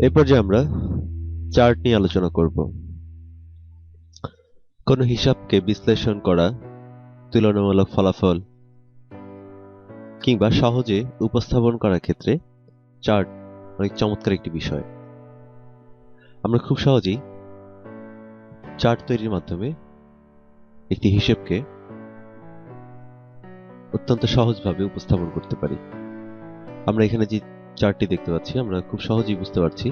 এই পর্যায়ে আমরা চার্ট নিয়ে আলোচনা করব। কোনো হিসাবকে বিশ্লেষণ করা, তুলনামূলক ফলাফল কিংবা সহজে উপস্থাপন করার ক্ষেত্রে চার্ট অনেক চমৎকার একটি বিষয়। আমরা খুব সহজেই চার্ট তৈরির মাধ্যমে একটি হিসেবকে অত্যন্ত সহজভাবে উপস্থাপন করতে পারি। আমরা এখানে যে চার্টটি দেখতে পাচ্ছি, আমরা খুব সহজেই বুঝতে পারছি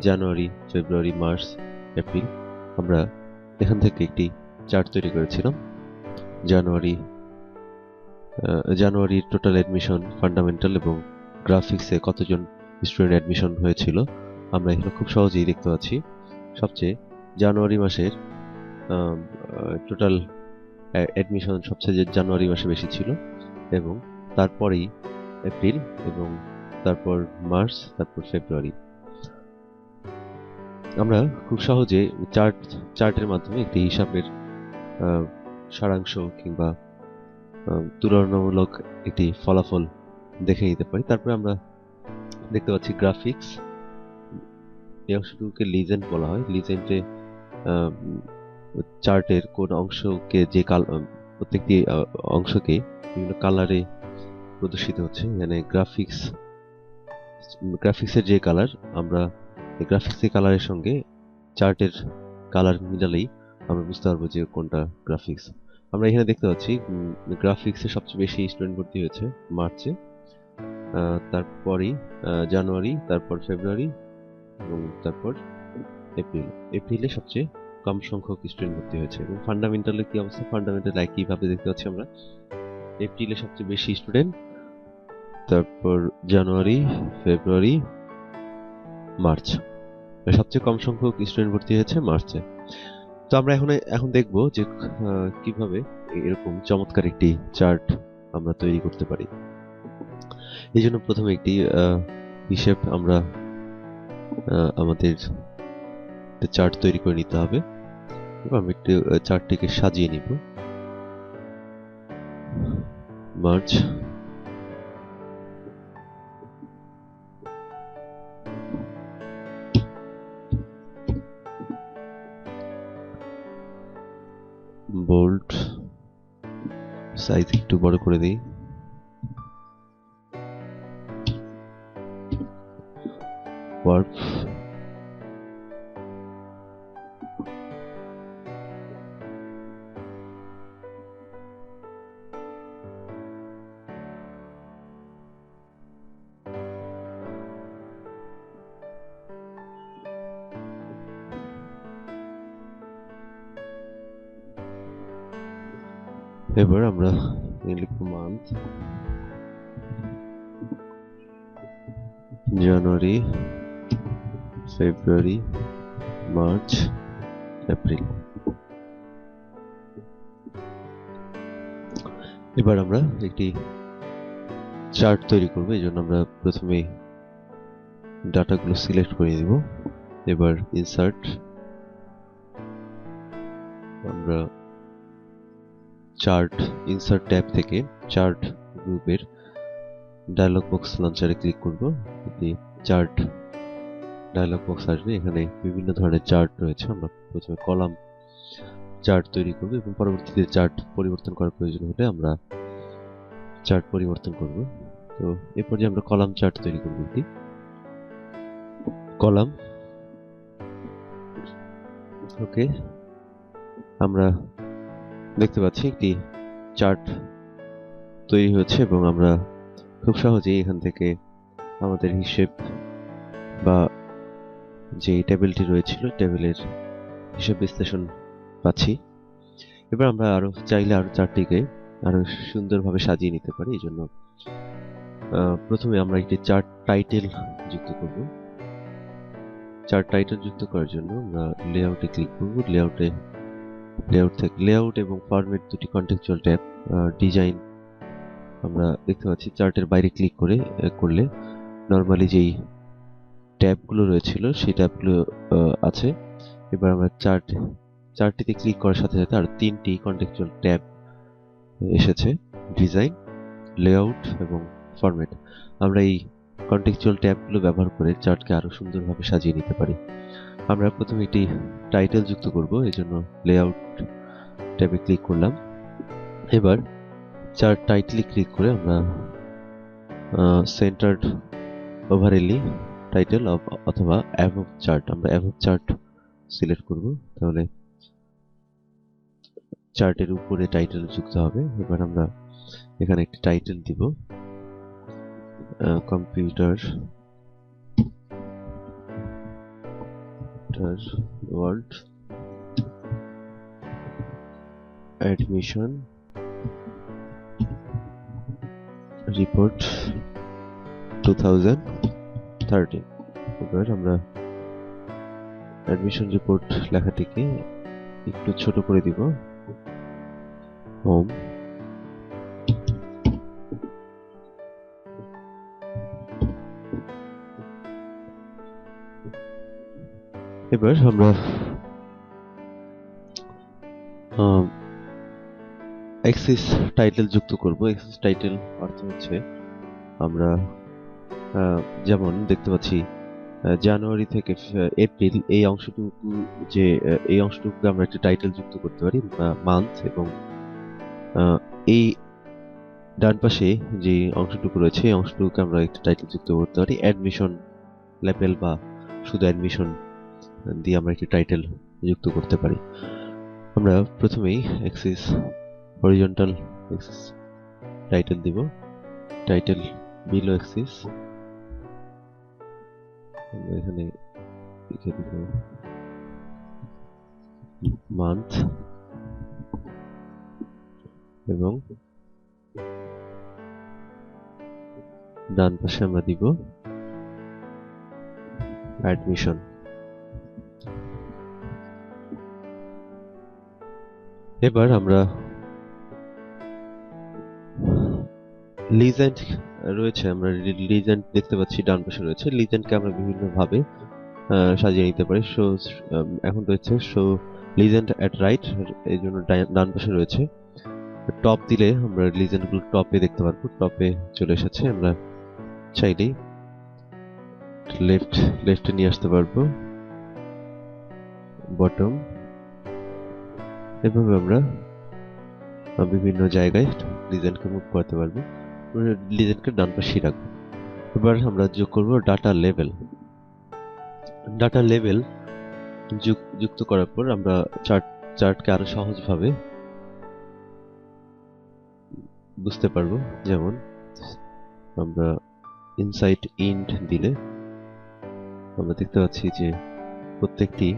জানুয়ারি, ফেব্রুয়ারি, মার্চ, এপ্রিল। আমরা এখান থেকে একটি চার্ট তৈরি করেছিলাম। জানুয়ারির টোটাল অ্যাডমিশন, ফান্ডামেন্টাল এবং গ্রাফিক্সে কতজন স্টুডেন্ট অ্যাডমিশন হয়েছিল আমরা এখানে খুব সহজেই দেখতে পাচ্ছি। সবচেয়ে জানুয়ারি মাসের টোটাল অ্যাডমিশন সবচেয়ে জানুয়ারি মাসে বেশি ছিল, এবং তারপরেই এপ্রিল, এবং তারপর মার্চ, তারপর ফেব্রুয়ারি। আমরা খুব সহজে চার্টের মাধ্যমে একটি হিসাবের সারাংশ কিংবা তুলনামূলক একটি ফলাফল দেখে নিতে পারি। তারপরে আমরা দেখতে পাচ্ছি গ্রাফিক্স। এই অংশটুকুকে লিজেন্ড বলা হয়। লিজেন্ডে চার্টের কোন অংশকে প্রত্যেকটি অংশকে বিভিন্ন কালারে প্রদর্শিত হচ্ছে। এখানে গ্রাফিক্সের যে কালার, আমরা গ্রাফিক্সের কালারের সঙ্গে চার্টের কালার মিলালেই আমরা বুঝতে পারবো যে কোনটা গ্রাফিক্স। আমরা এখানে দেখতে পাচ্ছি গ্রাফিক্সে সবচেয়ে বেশি স্টুডেন্ট ভর্তি হয়েছে মার্চে, তারপরেই জানুয়ারি, তারপর ফেব্রুয়ারি এবং তারপর এপ্রিলে সবচেয়ে কম সংখ্যক স্টুডেন্ট ভর্তি হয়েছে। এবং ফান্ডামেন্টালের কি অবস্থা? ফান্ডামেন্টাল একইভাবে দেখতে পাচ্ছি আমরা, এপ্রিলে সবচেয়ে বেশি স্টুডেন্ট, তারপর জানুয়ারি, ফেব্রুয়ারি, মার্চ। সবচেয়ে কম সংখ্যক স্টুডেন্ট ভর্তি হয়েছে মার্চে। তো আমরা এখন দেখব যে কিভাবে এরকম চমৎকার একটি চার্ট আমরা তৈরি করতে পারি। এই জন্য প্রথমে একটি হিসেব আমরা আমাদের চার্ট তৈরি করে নিতে হবে। আমি একটু চার্টটিকে সাজিয়ে নিব। মার্চ, বোল্ড, সাইজ একটু বড় করে দিই। ওয়ার্প, এবার আমরা লিখব মান্থ, জানুয়ারি, ফেব্রুয়ারি, মার্চ, এপ্রিল। এবার আমরা একটি চার্ট তৈরি করব। এই জন্য আমরা প্রথমে ডাটাগুলো সিলেক্ট করে নিব। এবার ইনসার্ট, আমরা চার্ট ইনসার্ট ট্যাব থেকে চার্ট গ্রুপের ডায়লগ বক্স লঞ্চারে ক্লিক করব। চার্ট ডায়লগ বক্স আসবে। এখানে বিভিন্ন ধরনের চার্ট রয়েছে। আমরা প্রথমে কলাম চার্ট তৈরি করব এবং পরবর্তীতে চার্ট পরিবর্তন করার প্রয়োজন হলে আমরা চার্ট পরিবর্তন করব। তো এ পর্যায়ে আমরা কলাম চার্ট তৈরি করব। একটি কলাম, ওকে। আমরা দেখতে পাচ্ছি একটি চার্ট তৈরি হয়েছে এবং আমরা খুব সহজেই এখান থেকে আমাদের হিসেব বা যে টেবিলটি রয়েছিল টেবিলের হিসেব বিশ্লেষণ পাচ্ছি। এবার আমরা চাইলে আরো চার্টটিকে আরো সুন্দরভাবে সাজিয়ে নিতে পারি। এই জন্য প্রথমে আমরা একটি চার্ট টাইটেল যুক্ত করব। চার্ট টাইটেল যুক্ত করার জন্য আমরা লেআউটে ক্লিক করব। লেআউট এবং ফরম্যাট দুটি কন্টেক্সচুয়াল ট্যাব। ডিজাইন আমরা দেখতে পাচ্ছি চার্টের বাইরে ক্লিক করলে নরমালি যেই ট্যাবগুলো রয়েছিল সেই ট্যাবগুলো আছে। এবার আমরা চার্টটিতে ক্লিক করার সাথে সাথে আর তিনটি কন্টেক্সচুয়াল ট্যাব এসেছে, ডিজাইন, লেআউট এবং ফরম্যাট। আমরা এই কন্টেক্সচুয়াল ট্যাবগুলো ব্যবহার করে চার্টকে আরো সুন্দরভাবে সাজিয়ে নিতে পারি। আমরা প্রথমে একটি টাইটেল যুক্ত করব, এজন্য লেআউট ট্যাবে ক্লিক করলাম। এবার চার্ট টাইটেলে ক্লিক করে আমরা সেন্টার্ড ওভারলি টাইটেল অথবা অ্যাবভ চার্ট, আমরা অ্যাবভ চার্ট সিলেক্ট করব, তাহলে চার্টের উপরে টাইটেল যুক্ত হবে। এবার আমরা এখানে একটি টাইটেল দিব, কম্পিউটার ওয়ার্ল্ড অ্যাডমিশন রিপোর্ট 2013। এবার আমরা অ্যাডমিশন রিপোর্ট লেখাটিকে একটু ছোট করে দিব, হোম। এবার আমরা এক্সিস টাইটেল যুক্ত করব। এক্সিস টাইটেল অর্থ হচ্ছে আমরা যেমন দেখতে পাচ্ছি জানুয়ারি থেকে এপ্রিল এই অংশটুকু, যে এই অংশটুকুকে আমরা একটা টাইটেল যুক্ত করতে পারি, মান্থ, এবং এই ডান পাশে যে অংশটুকু রয়েছে এই অংশটুকুকে আমরা একটা টাইটেল যুক্ত করতে পারি অ্যাডমিশন লেভেল বা শুধু অ্যাডমিশন দিয়ে আমরা একটি টাইটেল যুক্ত করতে পারি। আমরা প্রথমেই এক্সিস হরিজন্টাল এক্সিস টাইটেল দিব, টাইটেল বিলো এক্সিস আমরা এখানে লিখে দিব মান্থ, এবং ডান পাশে আমরা দিব অ্যাডমিশন। এবার আমরা লিজেন্ড রয়েছে, আমরা লিজেন্ড দেখতে পাচ্ছি ডান পাশে রয়েছে। লিজেন্ডকে আমরা বিভিন্ন ভাবে সাজিয়ে নিতে পারি। শো এখন রয়েছে শো লিজেন্ড অ্যাট রাইট, এই জন্য ডান পাশে রয়েছে। টপ দিলে আমরা লিজেন্ডগুলো টপে দেখতে পারবো, টপে চলে এসেছে। আমরা চাইলেই লেফটে নিয়ে আসতে পারবো, বটম। এভাবে আমরা বিভিন্ন জায়গায় লিজেন্ডকে মুভ করতে পারবো, লিজেন্ডকে ডান পাশে রাখবো। এবার আমরা যোগ করব ডাটা লেভেল। ডাটা লেভেল যুক্ত করার পর আমরা চার্টকে আরো সহজভাবে বুঝতে পারবো। যেমন আমরা ইনসাইট ইন্ট দিলে আমরা দেখতে পাচ্ছি যে প্রত্যেকটি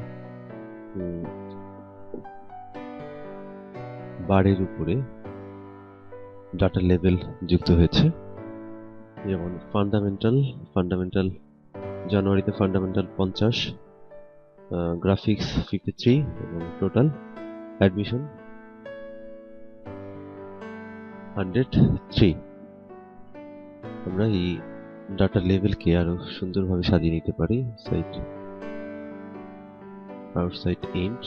বারের উপরে ডাটা লেভেল যুক্ত হয়েছে। যেমন ফান্ডামেন্টাল জানুয়ারিতে ফান্ডামেন্টাল 50, গ্রাফিক্স 53 এবং টোটাল অ্যাডমিশন 103। আমরা এই ডাটা লেভেলকে আরো সুন্দরভাবে সাজিয়ে নিতে পারি। সাইট আউটসাইড ইন্ট,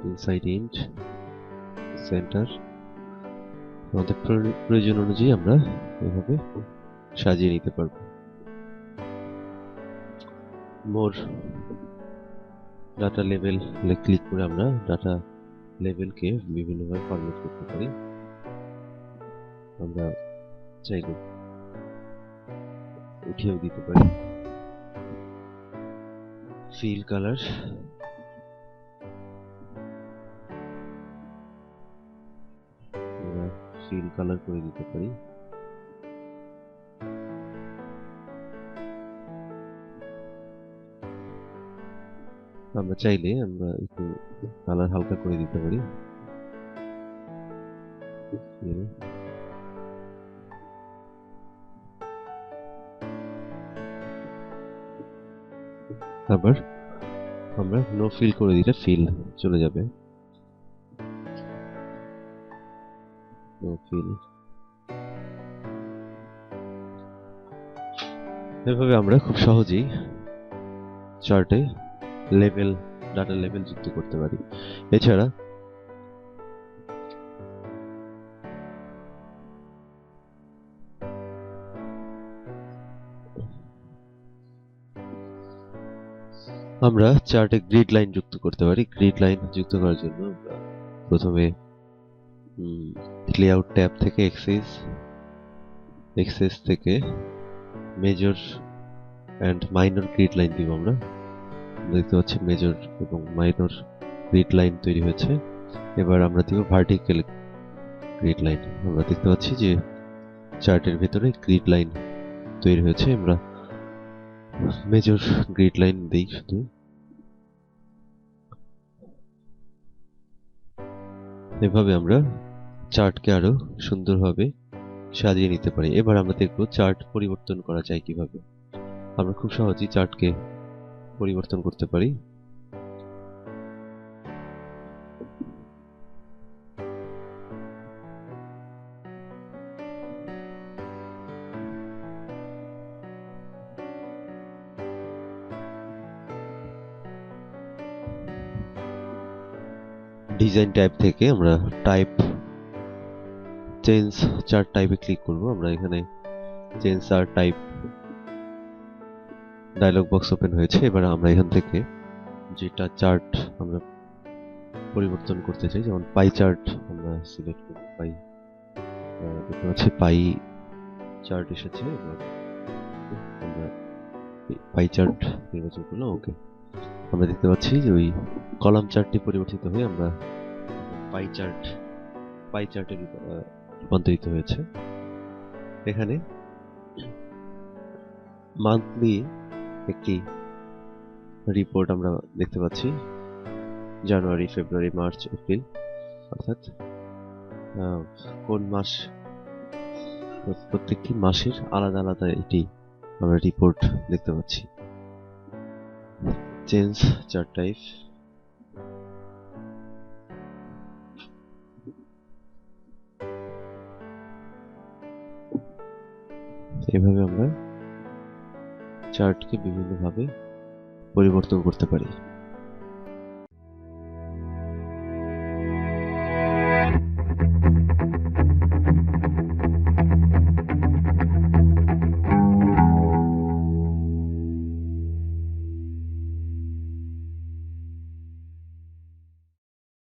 ইনসাইড ইন্ট, সেন্টার, আমাদের প্রয়োজন অনুযায়ী আমরা এভাবে সাজিয়ে নিতে পারবো। মোর ডাটা লেভেল ক্লিক করে আমরা ডাটা লেভেলকে বিভিন্নভাবে ফরম্যাট করতে পারি। আমরা চাইলে উঠিয়েও দিতে পারি। ফিল কালার, আমরা ফিল কালার করে দিতে পারি। আমরা চাইলে আমরা একটু কালার হালকা করে দিতে পারি। আবার আমরা নো ফিল করে দিলে ফিল চলে যাবে, নো ফিল। এভাবে আমরা খুব সহজেই চার্টে ডাটা লেভেল যুক্ত করতে পারি। এছাড়া আমরা চার্টে গ্রিড লাইন যুক্ত করতে পারি। গ্রিড লাইন যুক্ত করার জন্য আমরা প্রথমে লেআউট ট্যাব থেকে এক্সেস থেকে major and minor grid line দিব। আমরা দেখতে পাচ্ছি মেজর এবং মাইনর গ্রিড লাইন তৈরি হয়েছে। এবার আমরা দিব ভার্টিক্যাল গ্রিড লাইন। আমরা দেখতে পাচ্ছি যে চার্টের ভেতরে গ্রিড লাইন তৈরি হয়েছে। আমরা মেজর গ্রিড লাইন দিই শুধু। এভাবে আমরা চার্টকে আরো সুন্দরভাবে সাজিয়ে নিতে পারি। এবার আমরা দেখব চার্ট পরিবর্তন করা যায় কিভাবে। আমরা খুব সহজেই চার্টকে পরিবর্তন করতে পারি। ডিজাইন ট্যাব থেকে আমরা চেঞ্জ চার্ট টাইপে ক্লিক করব। আমরা এখানে change chart type dialogue box open হয়েছে। এবার আমরা এখান থেকে যেটা চার্ট আমরা পরিবর্তন করতে চাই, যেমন পাই চার্ট আমরা সিলেক্ট করব। দেখতে পাচ্ছি পাই চার্ট এসেছে। এবার আমরা পাই চার্ট নির্বাচন করলাম, ওকে। আমরা দেখতে পাচ্ছি যে ওই কলাম চার্টটি পরিবর্তিত হয়ে আমরা পাই চার্টে রূপান্তরিত হয়েছে। এখানে মান্থলি একটি রিপোর্ট আমরা দেখতে পাচ্ছি, জানুয়ারি, ফেব্রুয়ারি, মার্চ, এপ্রিল, অর্থাৎ কোন মাস, প্রত্যেকটি মাসের আলাদা আলাদা এটি আমরা রিপোর্ট দেখতে পাচ্ছি। চেঞ্জ চার্ট টাইপ, এভাবে আমরা চার্টকে বিভিন্নভাবে পরিবর্তন করতে পারি।